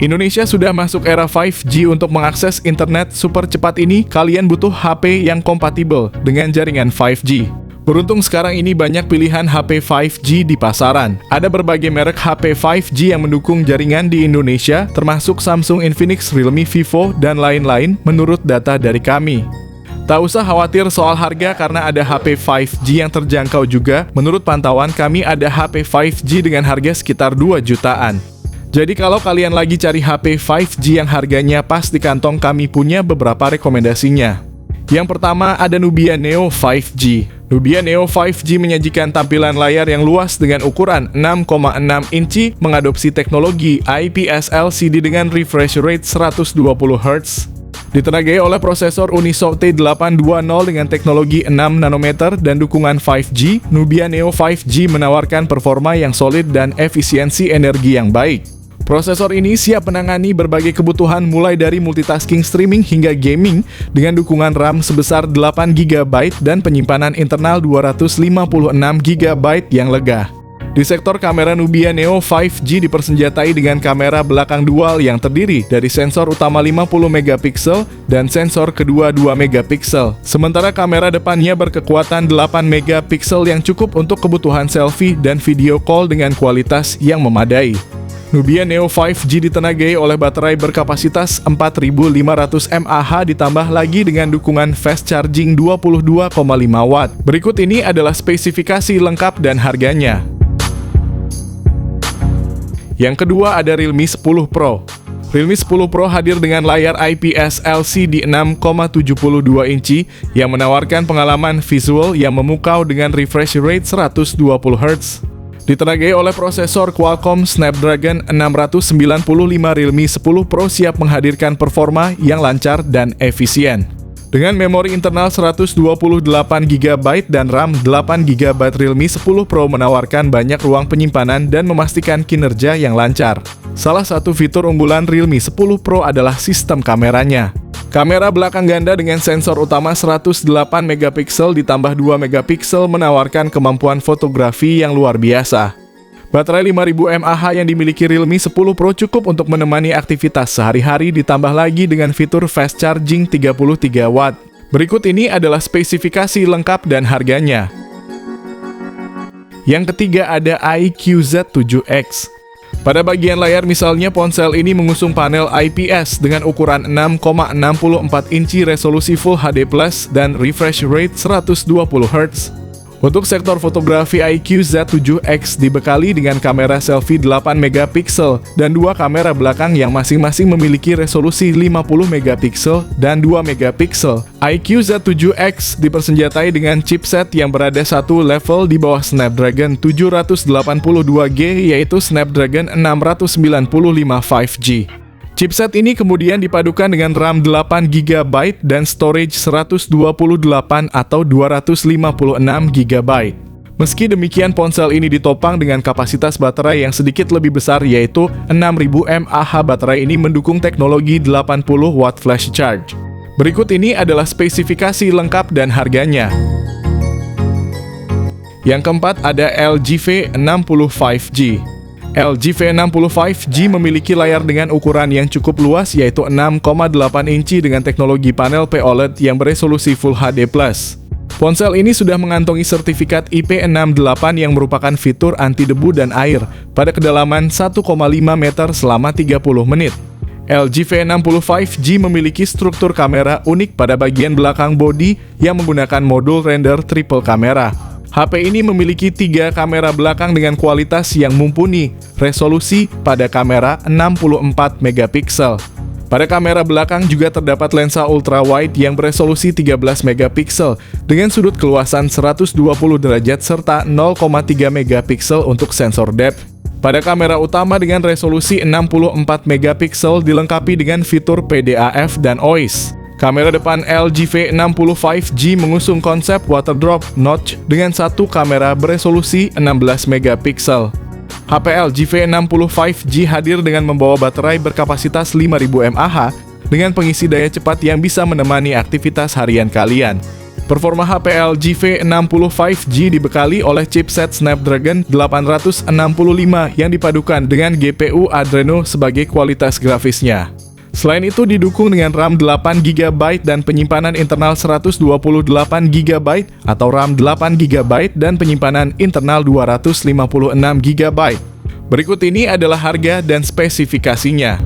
Indonesia sudah masuk era 5G. Untuk mengakses internet super cepat ini, kalian butuh HP yang kompatibel dengan jaringan 5G. Beruntung sekarang ini banyak pilihan HP 5G di pasaran. Ada berbagai merek HP 5G yang mendukung jaringan di Indonesia, termasuk Samsung, Infinix, Realme, Vivo, dan lain-lain menurut data dari kami. Tak usah khawatir soal harga karena ada HP 5G yang terjangkau juga. Menurut pantauan kami ada HP 5G dengan harga sekitar 2 jutaan. Jadi kalau kalian lagi cari HP 5G yang harganya pas di kantong, kami punya beberapa rekomendasinya. Yang pertama ada Nubia Neo 5G. Nubia Neo 5G menyajikan tampilan layar yang luas dengan ukuran 6,6 inci, mengadopsi teknologi IPS LCD dengan refresh rate 120 Hz. Ditenagai oleh prosesor Unisoc T820 dengan teknologi 6 nanometer dan dukungan 5G, Nubia Neo 5G menawarkan performa yang solid dan efisiensi energi yang baik. Prosesor ini siap menangani berbagai kebutuhan mulai dari multitasking, streaming, hingga gaming dengan dukungan RAM sebesar 8 GB dan penyimpanan internal 256 GB yang lega. Di sektor kamera, Nubia Neo 5G dipersenjatai dengan kamera belakang dual yang terdiri dari sensor utama 50 MP dan sensor kedua 2 MP. Sementara kamera depannya berkekuatan 8 MP yang cukup untuk kebutuhan selfie dan video call dengan kualitas yang memadai. Nubia Neo 5G ditenagai oleh baterai berkapasitas 4500 mAh ditambah lagi dengan dukungan fast charging 22,5 watt. Berikut ini adalah spesifikasi lengkap dan harganya. Yang kedua ada Realme 10 Pro. Realme 10 Pro hadir dengan layar IPS LCD 6,72 inci yang menawarkan pengalaman visual yang memukau dengan refresh rate 120 Hz. Ditenagai oleh prosesor Qualcomm Snapdragon 695, Realme 10 Pro siap menghadirkan performa yang lancar dan efisien. Dengan memori internal 128 GB dan RAM 8 GB, Realme 10 Pro menawarkan banyak ruang penyimpanan dan memastikan kinerja yang lancar. Salah satu fitur unggulan Realme 10 Pro adalah sistem kameranya. Kamera belakang ganda dengan sensor utama 108 MP ditambah 2 MP menawarkan kemampuan fotografi yang luar biasa. Baterai 5000 mAh yang dimiliki Realme 10 Pro cukup untuk menemani aktivitas sehari-hari, ditambah lagi dengan fitur fast charging 33 watt. Berikut ini adalah spesifikasi lengkap dan harganya. Yang ketiga ada iQZ7X. Pada bagian layar misalnya, ponsel ini mengusung panel IPS dengan ukuran 6,64 inci, resolusi Full HD+, dan refresh rate 120 Hz. Untuk sektor fotografi, iQZ7X dibekali dengan kamera selfie 8 MP dan dua kamera belakang yang masing-masing memiliki resolusi 50 MP dan 2 MP. iQZ7X dipersenjatai dengan chipset yang berada satu level di bawah Snapdragon 782G, yaitu Snapdragon 695 5G. Chipset ini kemudian dipadukan dengan RAM 8 GB dan storage 128 atau 256 GB. Meski demikian, ponsel ini ditopang dengan kapasitas baterai yang sedikit lebih besar, yaitu 6000 mAh. Baterai ini mendukung teknologi 80 watt flash charge. Berikut ini adalah spesifikasi lengkap dan harganya. Yang keempat ada LG V60 5G. LG V60 5G memiliki layar dengan ukuran yang cukup luas, yaitu 6,8 inci dengan teknologi panel POLED yang beresolusi Full HD+. Ponsel ini sudah mengantongi sertifikat IP68 yang merupakan fitur anti debu dan air pada kedalaman 1,5 meter selama 30 menit. LG V60 5G memiliki struktur kamera unik pada bagian belakang bodi yang menggunakan modul render triple kamera. HP ini memiliki 3 kamera belakang dengan kualitas yang mumpuni, resolusi pada kamera 64 MP. Pada kamera belakang juga terdapat lensa ultrawide yang beresolusi 13 MP dengan sudut keluasan 120 derajat serta 0,3 MP untuk sensor depth. Pada kamera utama dengan resolusi 64 MP dilengkapi dengan fitur PDAF dan OIS. Kamera depan LG V60 5G mengusung konsep water drop notch dengan satu kamera beresolusi 16 MP. HP LG V60 5G hadir dengan membawa baterai berkapasitas 5000 mAh dengan pengisi daya cepat yang bisa menemani aktivitas harian kalian. Performa HP LG V60 5G dibekali oleh chipset Snapdragon 865 yang dipadukan dengan GPU Adreno sebagai kualitas grafisnya. Selain itu didukung dengan RAM 8GB dan penyimpanan internal 128GB atau RAM 8GB dan penyimpanan internal 256GB. Berikut ini adalah harga dan spesifikasinya.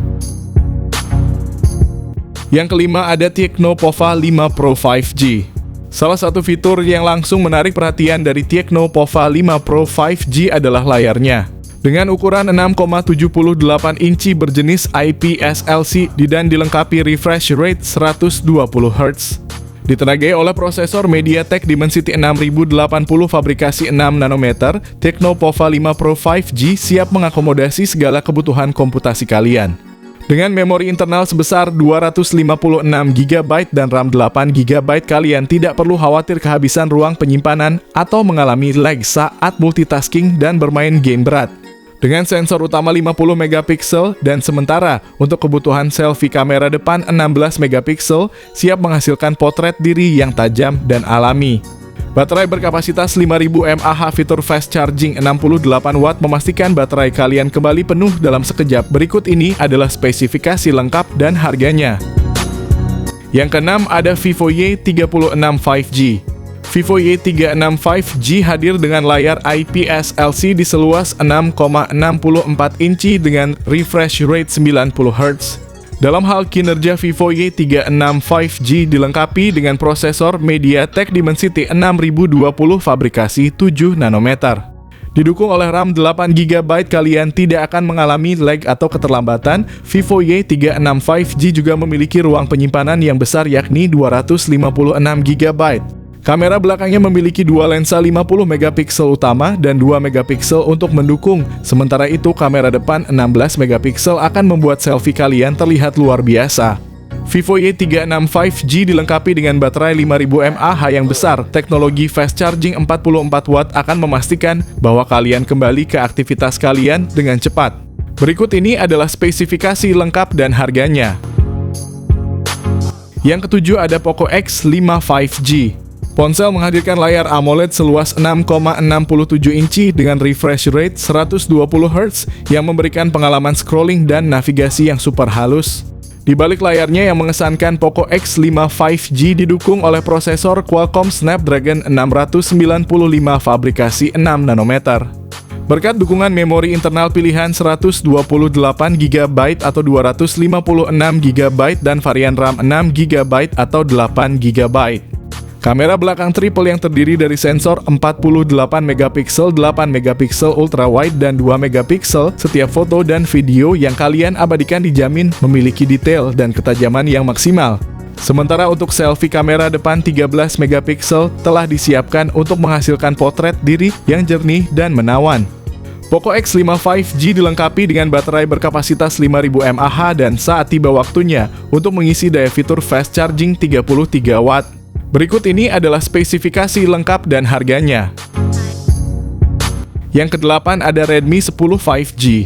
Yang kelima ada Tecno Pova 5 Pro 5G. Salah satu fitur yang langsung menarik perhatian dari Tecno Pova 5 Pro 5G adalah layarnya. Dengan ukuran 6,78 inci berjenis IPS LCD dan dilengkapi refresh rate 120Hz. Ditenagai oleh prosesor MediaTek Dimensity 6080 fabrikasi 6 nanometer, Tecno Pova 5 Pro 5G siap mengakomodasi segala kebutuhan komputasi kalian. Dengan memori internal sebesar 256GB dan RAM 8GB, kalian tidak perlu khawatir kehabisan ruang penyimpanan atau mengalami lag saat multitasking dan bermain game berat. Dengan sensor utama 50MP dan sementara untuk kebutuhan selfie kamera depan 16MP, siap menghasilkan potret diri yang tajam dan alami. Baterai berkapasitas 5000 mAh fitur fast charging 68W memastikan baterai kalian kembali penuh dalam sekejap. Berikut ini adalah spesifikasi lengkap dan harganya. Yang keenam ada Vivo Y36 5G. Vivo Y36 5G hadir dengan layar IPS LCD seluas 6,64 inci dengan refresh rate 90Hz. Dalam hal kinerja, Vivo Y36 5G dilengkapi dengan prosesor MediaTek Dimensity 6020 fabrikasi 7 nanometer. Didukung oleh RAM 8GB, kalian tidak akan mengalami lag atau keterlambatan. Vivo Y36 5G juga memiliki ruang penyimpanan yang besar yakni 256GB. Kamera belakangnya memiliki dua lensa 50MP utama dan 2MP untuk mendukung. Sementara itu, kamera depan 16MP akan membuat selfie kalian terlihat luar biasa. Vivo Y36 5G dilengkapi dengan baterai 5000 mAh yang besar. Teknologi fast charging 44W akan memastikan bahwa kalian kembali ke aktivitas kalian dengan cepat. Berikut ini adalah spesifikasi lengkap dan harganya. Yang ketujuh ada Poco X5 5G. Ponsel menghadirkan layar AMOLED seluas 6,67 inci dengan refresh rate 120Hz yang memberikan pengalaman scrolling dan navigasi yang super halus. Di balik layarnya yang mengesankan, Poco X5 5G didukung oleh prosesor Qualcomm Snapdragon 695 fabrikasi 6 nanometer. Berkat dukungan memori internal pilihan 128GB atau 256GB dan varian RAM 6GB atau 8GB. Kamera belakang triple yang terdiri dari sensor 48MP, 8MP ultra wide dan 2MP. Setiap foto dan video yang kalian abadikan dijamin memiliki detail dan ketajaman yang maksimal. Sementara untuk selfie, kamera depan 13MP telah disiapkan untuk menghasilkan potret diri yang jernih dan menawan. Poco X5 5G dilengkapi dengan baterai berkapasitas 5000 mAh dan saat tiba waktunya untuk mengisi daya fitur fast charging 33W. Berikut ini adalah spesifikasi lengkap dan harganya. Yang kedelapan ada Redmi 10 5G.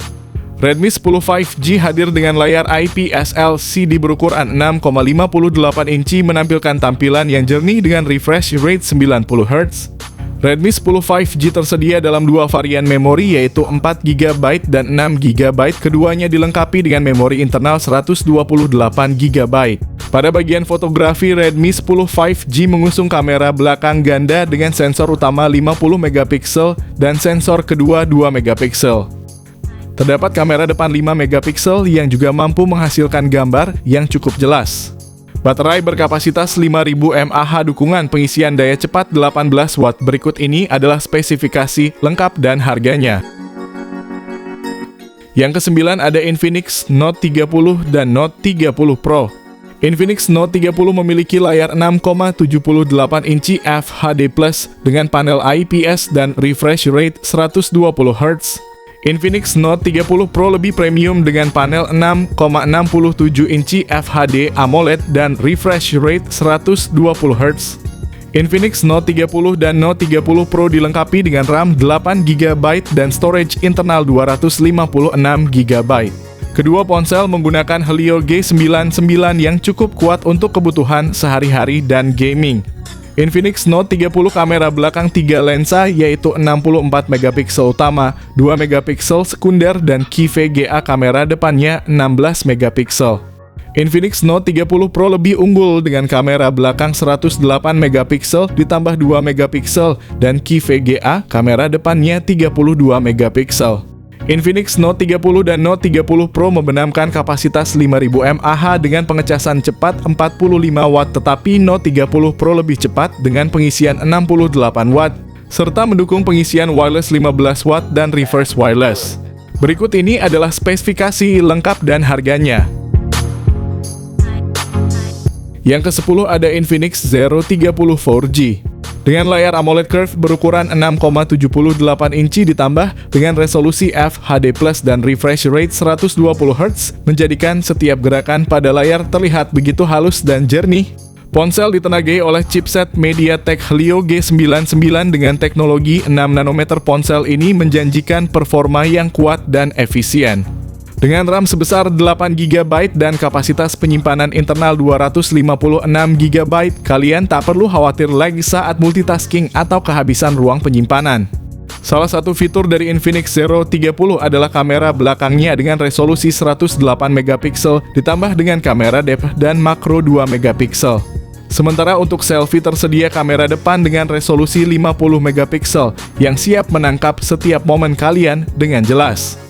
Redmi 10 5G hadir dengan layar IPS LCD berukuran 6,58 inci menampilkan tampilan yang jernih dengan refresh rate 90Hz. Redmi 10 5G tersedia dalam dua varian memori yaitu 4GB dan 6GB. Keduanya dilengkapi dengan memori internal 128GB. Pada bagian fotografi, Redmi 10 5G mengusung kamera belakang ganda dengan sensor utama 50MP dan sensor kedua 2MP. Terdapat kamera depan 5MP yang juga mampu menghasilkan gambar yang cukup jelas. Baterai berkapasitas 5000 mAh, dukungan pengisian daya cepat 18W. Berikut ini adalah spesifikasi lengkap dan harganya. Yang kesembilan ada Infinix Note 30 dan Note 30 Pro. Infinix Note 30 memiliki layar 6,78 inci FHD+ dengan panel IPS dan refresh rate 120Hz. Infinix Note 30 Pro lebih premium dengan panel 6,67 inci FHD AMOLED dan refresh rate 120Hz. Infinix Note 30 dan Note 30 Pro dilengkapi dengan RAM 8GB dan storage internal 256GB. Kedua ponsel menggunakan Helio G99 yang cukup kuat untuk kebutuhan sehari-hari dan gaming. Infinix Note 30 kamera belakang 3 lensa yaitu 64 megapiksel utama, 2 megapiksel sekunder dan QVGA kamera depannya 16 megapiksel. Infinix Note 30 Pro lebih unggul dengan kamera belakang 108 megapiksel ditambah 2 megapiksel dan QVGA kamera depannya 32 megapiksel. Infinix Note 30 dan Note 30 Pro membenamkan kapasitas 5000 mAh dengan pengecasan cepat 45 Watt, tetapi Note 30 Pro lebih cepat dengan pengisian 68 Watt, serta mendukung pengisian wireless 15 Watt dan reverse wireless. Berikut ini adalah spesifikasi lengkap dan harganya. Yang ke-10 ada Infinix Zero 30 4G. Dengan layar AMOLED Curve berukuran 6,78 inci ditambah dengan resolusi FHD+ dan refresh rate 120 Hz, menjadikan setiap gerakan pada layar terlihat begitu halus dan jernih. Ponsel ditenagai oleh chipset MediaTek Helio G99 dengan teknologi 6 nanometer. Ponsel ini menjanjikan performa yang kuat dan efisien. Dengan RAM sebesar 8GB dan kapasitas penyimpanan internal 256GB, kalian tak perlu khawatir lagi saat multitasking atau kehabisan ruang penyimpanan. Salah satu fitur dari Infinix Zero 30 adalah kamera belakangnya dengan resolusi 108 megapiksel ditambah dengan kamera depth dan makro 2 megapiksel. Sementara untuk selfie tersedia kamera depan dengan resolusi 50 megapiksel yang siap menangkap setiap momen kalian dengan jelas.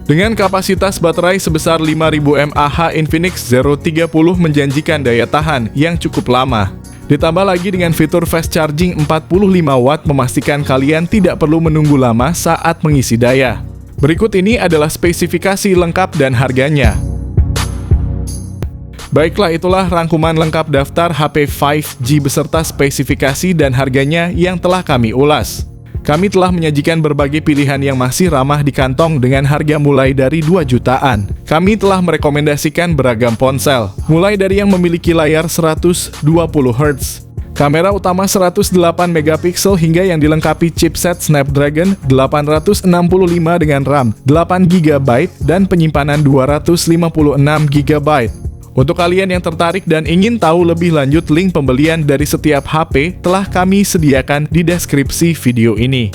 Dengan kapasitas baterai sebesar 5000 mAh, Infinix Zero 30 menjanjikan daya tahan yang cukup lama. Ditambah lagi dengan fitur fast charging 45 Watt memastikan kalian tidak perlu menunggu lama saat mengisi daya. Berikut ini adalah spesifikasi lengkap dan harganya. Baiklah, itulah rangkuman lengkap daftar HP 5G beserta spesifikasi dan harganya yang telah kami ulas. Kami telah menyajikan berbagai pilihan yang masih ramah di kantong dengan harga mulai dari 2 jutaan. Kami telah merekomendasikan beragam ponsel, mulai dari yang memiliki layar 120 Hz, kamera utama 108 megapiksel hingga yang dilengkapi chipset Snapdragon 865 dengan RAM 8GB dan penyimpanan 256GB. Untuk kalian yang tertarik dan ingin tahu lebih lanjut, link pembelian dari setiap HP telah kami sediakan di deskripsi video ini.